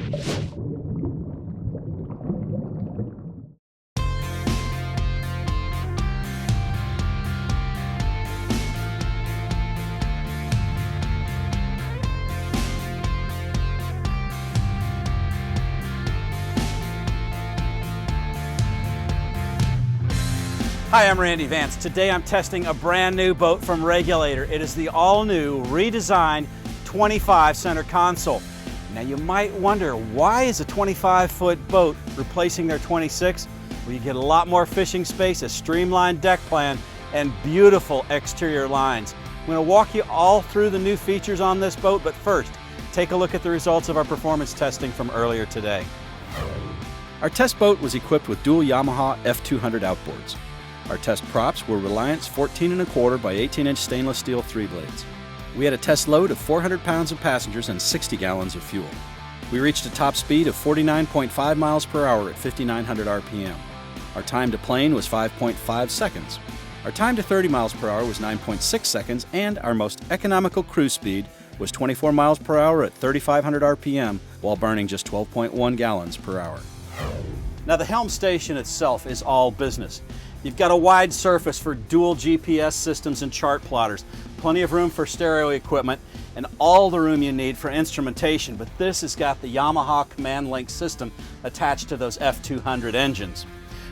Hi, I'm Randy Vance. Today I'm testing a brand new boat from Regulator. It is the all-new, redesigned 25 center console. Now you might wonder, why is a 25-foot boat replacing their 26? Well, you get a lot more fishing space, a streamlined deck plan, and beautiful exterior lines. I'm going to walk you all through the new features on this boat, but first, take a look at the results of our performance testing from earlier today. Our test boat was equipped with dual Yamaha F200 outboards. Our test props were Reliance 14 1/4 by 18-inch stainless steel 3-blades. We had a test load of 400 pounds of passengers and 60 gallons of fuel. We reached a top speed of 49.5 miles per hour at 5,900 RPM. Our time to plane was 5.5 seconds. Our time to 30 miles per hour was 9.6 seconds, and our most economical cruise speed was 24 miles per hour at 3,500 RPM while burning just 12.1 gallons per hour. Now the Helm Station itself is all business. You've got a wide surface for dual GPS systems and chart plotters, plenty of room for stereo equipment, and all the room you need for instrumentation, but this has got the Yamaha Command Link system attached to those F200 engines.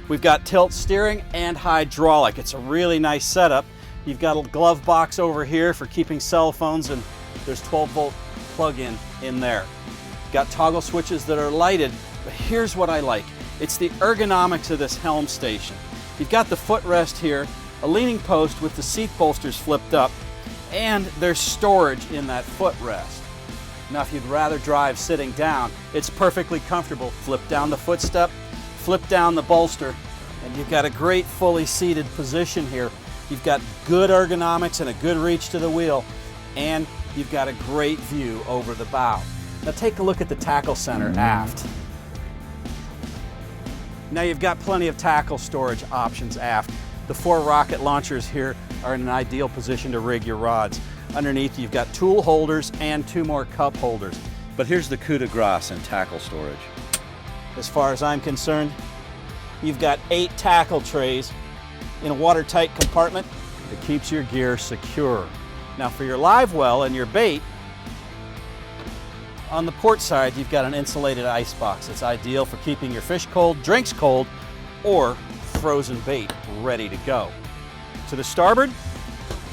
We've got tilt steering and hydraulic. It's a really nice setup. You've got a glove box over here for keeping cell phones, and there's 12-volt plug-in in there. Got toggle switches that are lighted, but here's what I like. It's the ergonomics of this Helm Station. You've got the footrest here, a leaning post with the seat bolsters flipped up, and there's storage in that footrest. Now if you'd rather drive sitting down, it's perfectly comfortable. Flip down the footstep, flip down the bolster, and you've got a great fully seated position here. You've got good ergonomics and a good reach to the wheel, and you've got a great view over the bow. Now take a look at the tackle center aft. Now you've got plenty of tackle storage options aft. The 4 rocket launchers here are in an ideal position to rig your rods. Underneath you've got tool holders and 2 more cup holders. But here's the coup de grace in tackle storage. As far as I'm concerned, you've got 8 tackle trays in a watertight compartment that keeps your gear secure. Now for your live well and your bait, on the port side, you've got an insulated ice box. It's ideal for keeping your fish cold, drinks cold, or frozen bait ready to go. To the starboard,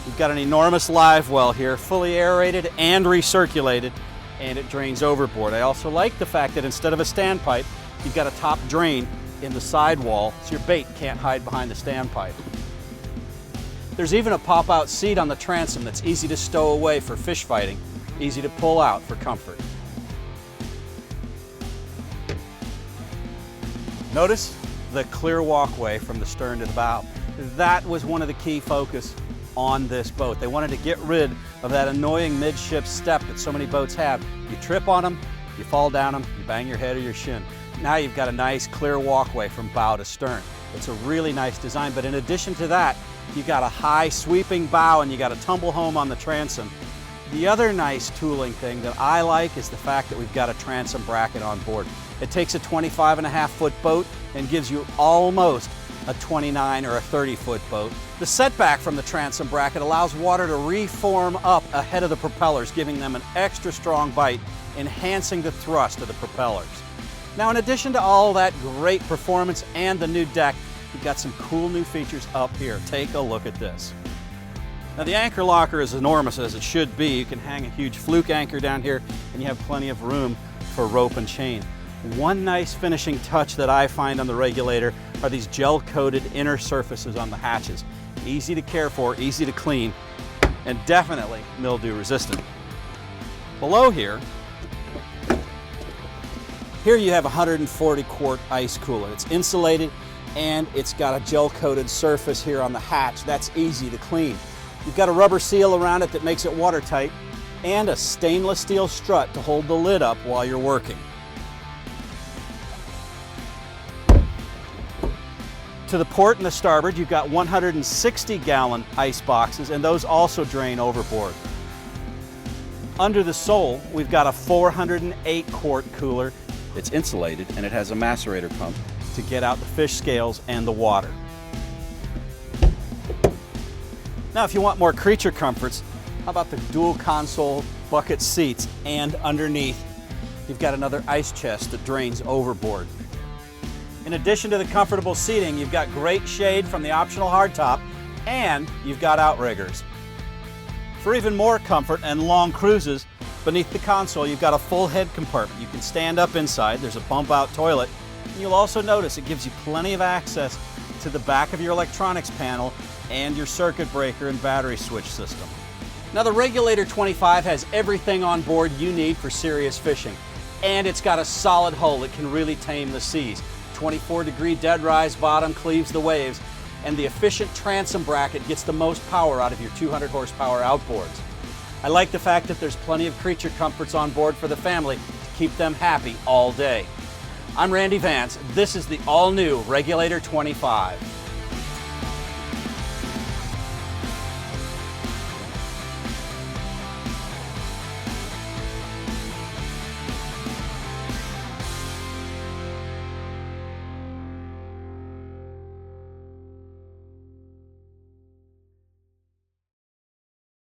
you've got an enormous live well here, fully aerated and recirculated, and it drains overboard. I also like the fact that instead of a standpipe, you've got a top drain in the sidewall, so your bait can't hide behind the standpipe. There's even a pop-out seat on the transom that's easy to stow away for fish fighting, easy to pull out for comfort. Notice the clear walkway from the stern to the bow. That was one of the key focus on this boat. They wanted to get rid of that annoying midship step that so many boats have. You trip on them, you fall down them, you bang your head or your shin. Now you've got a nice clear walkway from bow to stern. It's a really nice design, but in addition to that, you've got a high sweeping bow and you got a tumble home on the transom. The other nice tooling thing that I like is the fact that we've got a transom bracket on board. It takes a 25.5-foot boat and gives you almost a 29 or a 30-foot boat. The setback from the transom bracket allows water to reform up ahead of the propellers, giving them an extra strong bite, enhancing the thrust of the propellers. Now, in addition to all that great performance and the new deck, we've got some cool new features up here. Take a look at this. Now the anchor locker is enormous as it should be. You can hang a huge fluke anchor down here and you have plenty of room for rope and chain. One nice finishing touch that I find on the Regulator are these gel-coated inner surfaces on the hatches. Easy to care for, easy to clean, and definitely mildew resistant. Below here you have a 140-quart ice cooler. It's insulated and it's got a gel-coated surface here on the hatch. That's easy to clean. You've got a rubber seal around it that makes it watertight and a stainless steel strut to hold the lid up while you're working. To the port and the starboard, you've got 160-gallon ice boxes, and those also drain overboard. Under the sole, we've got a 408-quart cooler It's insulated and it has a macerator pump to get out the fish scales and the water. Now, if you want more creature comforts, how about the dual console bucket seats, and underneath you've got another ice chest that drains overboard. In addition to the comfortable seating, you've got great shade from the optional hardtop, and you've got outriggers. For even more comfort and long cruises, beneath the console you've got a full head compartment. You can stand up inside, there's a bump out toilet, and you'll also notice it gives you plenty of access to the back of your electronics panel and your circuit breaker and battery switch system. Now, the Regulator 25 has everything on board you need for serious fishing, and it's got a solid hull that can really tame the seas. 24-degree dead rise bottom cleaves the waves, and the efficient transom bracket gets the most power out of your 200 horsepower outboards. I like the fact that there's plenty of creature comforts on board for the family to keep them happy all day. I'm Randy Vance. This is the all-new Regulator 25.